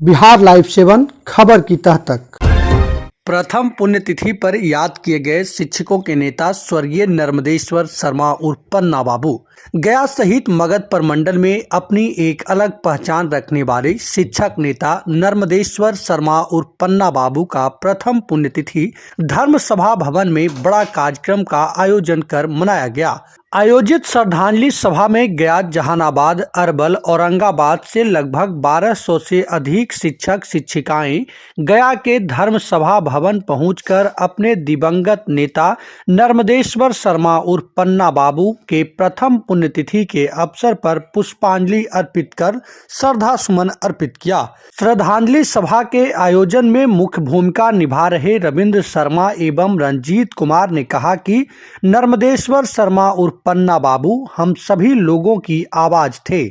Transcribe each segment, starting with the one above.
Bihar live 7 खबर की तह तक। प्रथम पुण्यतिथि पर याद किए गए शिक्षकों के नेता स्वर्गीय नर्मदेश्वर शर्मा उर्फ पन्ना बाबू। गया सहित मगध प्रमंडल में अपनी एक अलग पहचान रखने वाले शिक्षक नेता नर्मदेश्वर शर्मा उर्फ पन्ना बाबू का प्रथम पुण्यतिथि धर्म सभा भवन में बड़ा कार्यक्रम का आयोजन कर मनाया गया। आयोजित श्रद्धांजलि सभा में गया, जहानाबाद, अरवल, औरंगाबाद से लगभग 1200 से अधिक शिक्षक शिक्षिकाएं गया के धर्म सभा भवन पहुंचकर अपने दिवंगत नेता नर्मदेश्वर शर्मा उर्फ पन्ना बाबू के प्रथम पुण्यतिथि के अवसर पर पुष्पांजलि अर्पित कर श्रद्धा सुमन अर्पित किया। श्रद्धांजलि सभा के आयोजन में मुख्य भूमिका निभा रहे रविंद्र शर्मा एवं रंजीत कुमार ने कहा कि नर्मदेश्वर शर्मा उर्फ पन्ना बाबू हम सभी लोगों की आवाज थे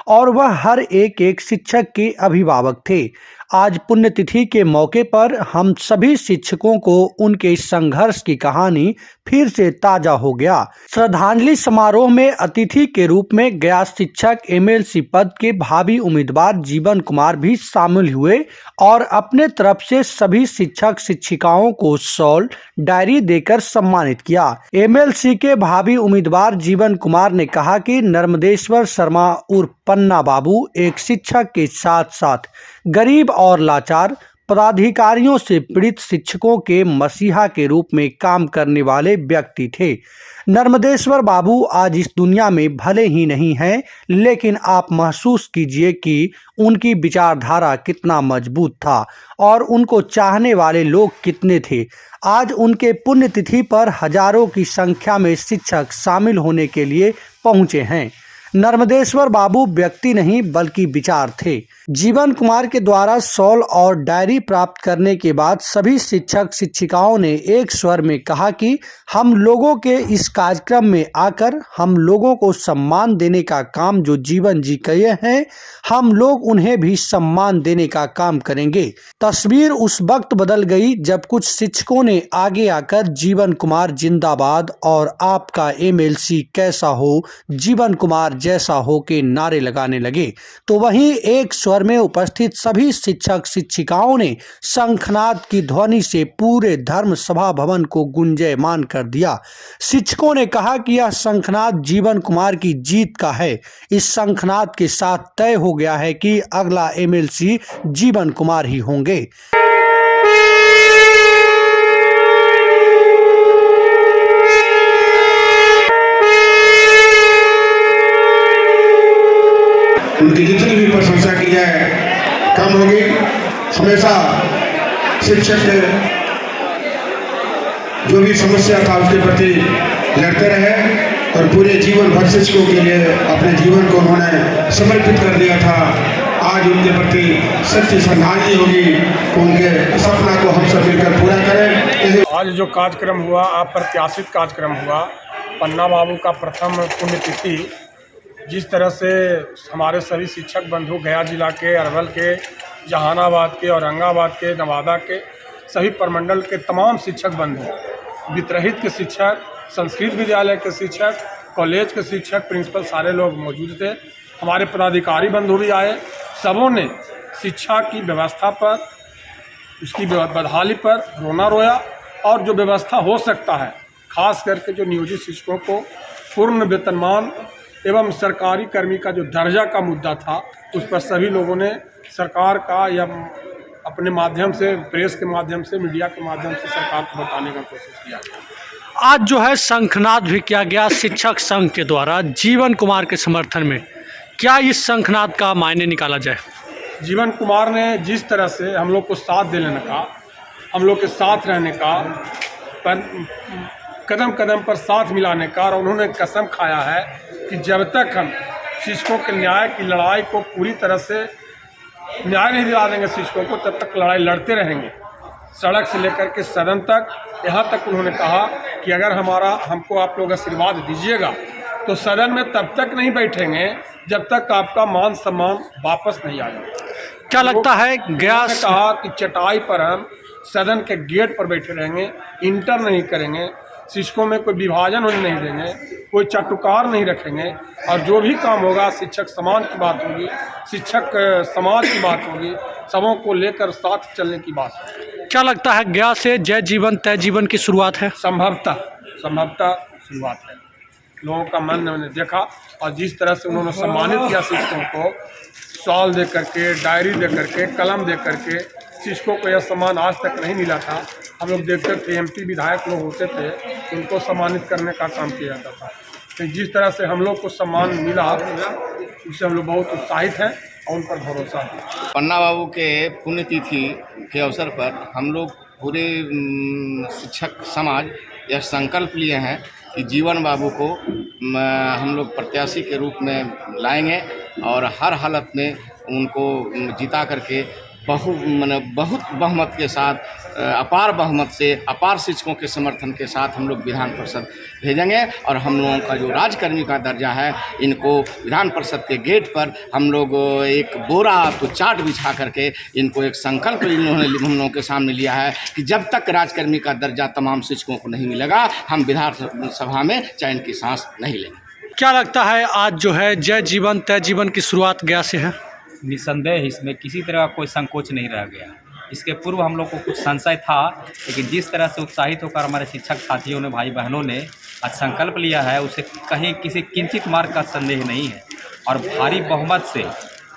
और वह हर एक शिक्षक के अभिभावक थे। आज पुण्यतिथि के मौके पर हम सभी शिक्षकों को उनके संघर्ष की कहानी फिर से ताजा हो गया। श्रद्धांजलि समारोह में अतिथि के रूप में गया शिक्षक एमएलसी पद के भावी उम्मीदवार जीवन कुमार भी शामिल हुए और अपने तरफ से सभी शिक्षक शिक्षिकाओं को शॉल, डायरी देकर सम्मानित किया। एमएलसी के भावी उम्मीदवार जीवन कुमार ने कहा कि नर्मदेश्वर शर्मा उर्फ पन्ना बाबू एक शिक्षक के साथ साथ गरीब और लाचार पदाधिकारियों से पीड़ित शिक्षकों के मसीहा के रूप में काम करने वाले व्यक्ति थे। नर्मदेश्वर बाबू आज इस दुनिया में भले ही नहीं हैं, लेकिन आप महसूस कीजिए कि उनकी विचारधारा कितना मजबूत था और उनको चाहने वाले लोग कितने थे। आज उनके पुण्यतिथि पर हजारों की संख्या में शिक्षक शामिल होने के लिए पहुंचे हैं। नर्मदेश्वर बाबू व्यक्ति नहीं बल्कि विचार थे। जीवन कुमार के द्वारा शॉल और डायरी प्राप्त करने के बाद सभी शिक्षक शिक्षिकाओं ने एक स्वर में कहा कि हम लोगों के इस कार्यक्रम में आकर हम लोगों को सम्मान देने का काम जो जीवन जी किए हैं, हम लोग उन्हें भी सम्मान देने का काम करेंगे। तस्वीर उस वक्त बदल गई जब कुछ शिक्षकों ने आगे आकर जीवन कुमार जिंदाबाद और आपका एमएलसी कैसा हो, जीवन कुमार जैसा हो के नारे लगाने लगे, तो वहीं एक स्वर में उपस्थित सभी शिक्षक शिक्षिकाओं ने शंखनाद की ध्वनि से पूरे धर्म सभा भवन को गुंजयमान कर दिया। शिक्षकों ने कहा कि यह शंखनाद जीवन कुमार की जीत का है। इस शंखनाद के साथ तय हो गया है कि अगला एमएलसी जीवन कुमार ही होंगे। उनकी जितनी भी प्रशंसा की जाए कम होगी। हमेशा शिक्षक जो भी समस्या था उसके प्रति लड़ते रहे और पूरे जीवन भर शिक्षकों के लिए अपने जीवन को उन्होंने समर्पित कर दिया था। आज उनके प्रति सच्ची श्रद्धांजलि होगी, उनके सपना को हम सब मिलकर पूरा करें। आज जो कार्यक्रम हुआ, अप्रत्याशित कार्यक्रम हुआ, पन्ना बाबू का प्रथम पुण्यतिथि, जिस तरह से हमारे सभी शिक्षक बंधु गया जिला के, अरवल के, जहानाबाद के, औरंगाबाद के, नवादा के सभी प्रमंडल के तमाम शिक्षक बंधु, वित्रहित के शिक्षक, संस्कृत विद्यालय के शिक्षक, कॉलेज के शिक्षक, प्रिंसिपल सारे लोग मौजूद थे। हमारे पदाधिकारी बंधु भी आए। सबों ने शिक्षा की व्यवस्था पर, उसकी बदहाली पर रोना रोया और जो व्यवस्था हो सकता है, खास करके जो नियोजित शिक्षकों को पूर्ण वेतनमान एवं सरकारी कर्मी का जो दर्जा का मुद्दा था, उस पर सभी लोगों ने सरकार का या अपने माध्यम से, प्रेस के माध्यम से, मीडिया के माध्यम से सरकार को बताने का कोशिश किया गया। आज जो है शंखनाद भी किया गया शिक्षक संघ के द्वारा जीवन कुमार के समर्थन में। क्या इस शंखनाद का मायने निकाला जाए? जीवन कुमार ने जिस तरह से हम लोग को साथ देने का, हम लोग के साथ रहने का, कदम कदम पर साथ मिलाने का, और उन्होंने कसम खाया है कि जब तक हम शिक्षकों के न्याय की लड़ाई को पूरी तरह से न्याय नहीं दिला देंगे शिक्षकों को, तब तक लड़ाई लड़ते रहेंगे, सड़क से लेकर के सदन तक। यहाँ तक उन्होंने कहा कि अगर हमको आप लोग आशीर्वाद दीजिएगा तो सदन में तब तक नहीं बैठेंगे जब तक आपका मान सम्मान वापस नहीं आएगा। क्या लगता है गया ने कहा कि चटाई पर हम सदन के गेट पर बैठे रहेंगे, इंटर नहीं करेंगे। शिक्षकों में कोई विभाजन होने नहीं देंगे, कोई चटुकार नहीं रखेंगे और जो भी काम होगा शिक्षक समाज की बात होगी, शिक्षक समाज की बात होगी, सबों को लेकर साथ चलने की बात होगी। क्या लगता है गया से जय जीवन तय जीवन की शुरुआत है? संभवतः शुरुआत है। लोगों का मन मैंने देखा और जिस तरह से उन्होंने सम्मानित किया शिक्षकों को, शॉल दे करके, डायरी दे करके, कलम दे करके, शिक्षकों को यह सम्मान आज तक नहीं मिला था। हम लोग देखते थे एमपी विधायक लोग होते थे, उनको सम्मानित करने का काम किया जाता था। तो जिस तरह से हम लोग को सम्मान मिला उससे हम लोग बहुत उत्साहित हैं और उन पर भरोसा है। पन्ना बाबू के पुण्यतिथि के अवसर पर हम लोग पूरे शिक्षक समाज यह संकल्प लिए हैं कि जीवन बाबू को हम लोग प्रत्याशी के रूप में लाएंगे और हर हालत में उनको जिता करके बहुत बहुमत के साथ, अपार बहुमत से, अपार शिक्षकों के समर्थन के साथ हम लोग विधान परिषद भेजेंगे। और हम लोगों का जो राजकर्मी का दर्जा है, इनको विधान परिषद के गेट पर हम लोग एक बोरा तो चाट बिछा करके इनको एक संकल्प इन्होंने हम लोगों के सामने लिया है कि जब तक राजकर्मी का दर्जा तमाम शिक्षकों को नहीं मिलेगा, हम विधान सभा में चैन की सांस नहीं लेंगे। क्या लगता है आज जो है जय जीवन तय जीवन की शुरुआत गया से है? निसंदेह इसमें किसी तरह का कोई संकोच नहीं रह गया। इसके पूर्व हम लोग को कुछ संशय था, लेकिन जिस तरह से उत्साहित होकर हमारे शिक्षक साथियों ने, भाई बहनों ने आज संकल्प लिया है, उसे कहीं किसी किंचित मार्ग का संदेह नहीं है और भारी बहुमत से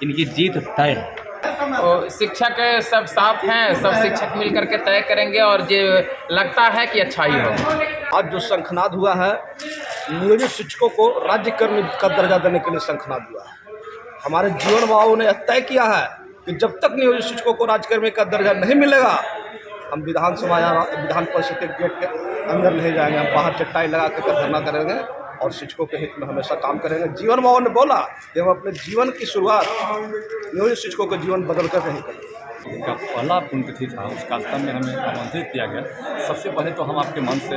इनकी जीत तय है। और शिक्षक सब साथ हैं, सब शिक्षक मिल करके तय करेंगे और जो लगता है कि अच्छा ही होगा। आज जो शंखनाद हुआ है, नियोजित शिक्षकों को राज्य कर्मी का दर्जा देने के लिए शंखनाद हुआ है। हमारे जीवन बाबू ने तय किया है कि जब तक नियोजित शिक्षकों को राज्यकर्मी का दर्जा नहीं मिलेगा, हम विधान परिषद के गेट के अंदर नहीं जाएंगे। हम बाहर चटाई लगा कर धरना करेंगे और शिक्षकों के हित में हमेशा काम करेंगे। जीवन बाबू ने बोला कि हम अपने जीवन की शुरुआत नियोजित शिक्षकों का जीवन बदल कर नहीं करेंगे। का पहला पुण्यतिथि था, उस कार्यक्रम में हमें आमंत्रित किया गया। सबसे पहले तो हम आपके मन से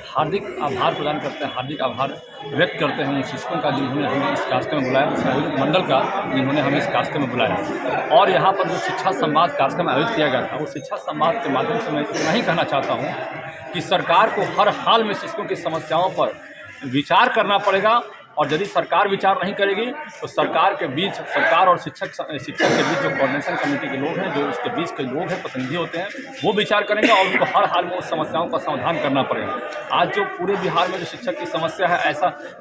हार्दिक आभार प्रदान करते हैं, हार्दिक आभार व्यक्त करते हैं उन शिक्षकों का जिन्होंने हमें इस कार्यक्रम में बुलाया, उस आयोजक मंडल का जिन्होंने हमें इस कार्यक्रम में बुलाया। और यहाँ पर जो शिक्षा संवाद कार्यक्रम आयोजित किया गया था, वो शिक्षा संवाद के माध्यम से मैं इतना ही कहना चाहता हूँ कि सरकार को हर हाल में शिक्षकों की समस्याओं पर विचार करना पड़ेगा। और यदि सरकार विचार नहीं करेगी तो सरकार के बीच, सरकार और शिक्षक के बीच जो कोऑर्डिनेशन कमेटी के लोग हैं, जो उसके बीच के लोग हैं, प्रतिनिधि होते हैं, वो विचार करेंगे और उनको हर हाल में उस समस्याओं का समाधान करना पड़ेगा। आज जो पूरे बिहार में जो शिक्षक की समस्या है,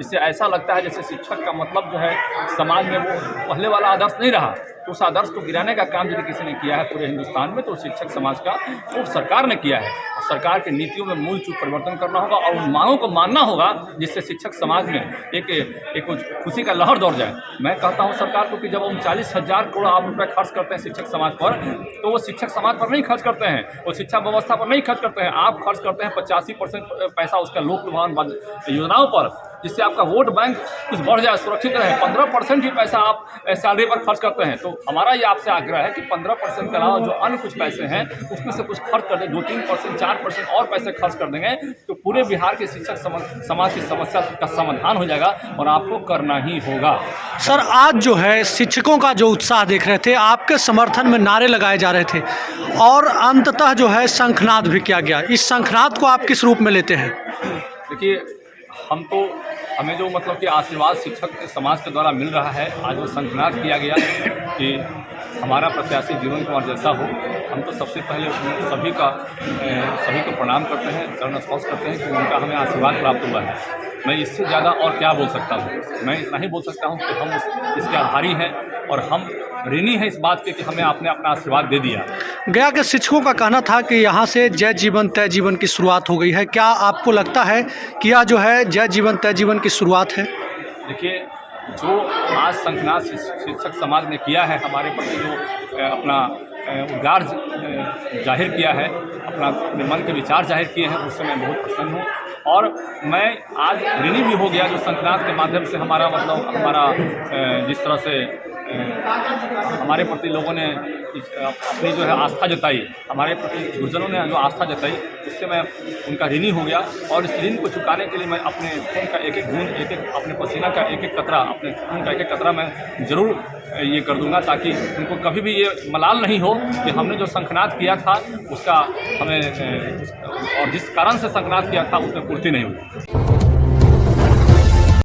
इससे ऐसा लगता है जैसे शिक्षक का मतलब जो है समाज में वो पहले वाला आदर्श नहीं रहा। तो उस आदर्श को गिराने का काम यदि किसी ने किया है पूरे हिंदुस्तान में, तो शिक्षक समाज का वो सरकार ने किया है। और सरकार की नीतियों में मूल चूल परिवर्तन करना होगा और उन मांगों को मानना होगा जिससे शिक्षक समाज में एक खुशी का लहर दौड़ जाए। मैं कहता हूं सरकार को कि जब हम 40,000 करोड़ आप रुपये खर्च करते हैं शिक्षक समाज पर, तो वो शिक्षक समाज पर नहीं खर्च करते हैं, वो शिक्षा व्यवस्था पर नहीं खर्च करते हैं। आप खर्च करते हैं 85% पैसा उसका लोक लुभावन योजनाओं पर, जिससे आपका वोट बैंक कुछ बढ़ जाए, सुरक्षित रहे। 15% ही पैसा आप सैलरी पर खर्च करते हैं। तो हमारा ये आपसे आग्रह है कि 15% के अलावा जो अन्य कुछ पैसे हैं उसमें से कुछ खर्च कर दें, 2-3%, 4% और पैसे खर्च कर देंगे तो पूरे बिहार के शिक्षक समाज की समस्या का समाधान हो जाएगा और आपको करना ही होगा। सर, आज जो है शिक्षकों का जो उत्साह देख रहे थे, आपके समर्थन में नारे लगाए जा रहे थे और अंततः जो है शंखनाद भी किया गया। इस शंखनाद को आप किस रूप में लेते हैं? देखिए, हमें जो मतलब कि आशीर्वाद शिक्षक समाज के द्वारा मिल रहा है, आज वो शंखनाद किया गया कि हमारा प्रत्याशी जीवन कुमार जैसा हो। हम तो सबसे पहले सभी को प्रणाम करते हैं, चरण स्पर्श करते हैं कि उनका हमें आशीर्वाद प्राप्त हुआ है। मैं इससे ज़्यादा और क्या बोल सकता हूँ? मैं इतना ही बोल सकता हूँ कि हम इसके आभारी हैं और हम ऋणी हैं इस बात के कि हमें आपने अपना आशीर्वाद दे दिया। गया के शिक्षकों का कहना था कि यहाँ से जय जीवन तय जीवन की शुरुआत हो गई है। क्या आपको लगता है कि यह जो है जय जीवन तय जीवन की शुरुआत है? देखिए, जो आज शंखनाद शिक्षक समाज ने किया है, हमारे प्रति जो अपना उद्गार जाहिर किया है, अपना मन के विचार जाहिर किए हैं, उससे मैं बहुत प्रसन्न हूँ। और मैं आज ऋणी भी हो गया जो शंखनाद के माध्यम से हमारा जिस तरह से हमारे प्रति लोगों ने अपनी जो है आस्था जताई, हमारे प्रति गुरुजनों ने जो आस्था जताई, उससे मैं उनका ऋणी हो गया। और इस ऋण को चुकाने के लिए मैं अपने खून का एक एक बूंद, एक एक अपने पसीना का एक एक कतरा, अपने खून का एक एक कतरा मैं ज़रूर ये कर दूंगा, ताकि उनको कभी भी ये मलाल नहीं हो कि हमने जो शंखनाद किया था उसका हमें और जिस कारण से शंखनाद किया था उसमें पूर्ति नहीं हुई।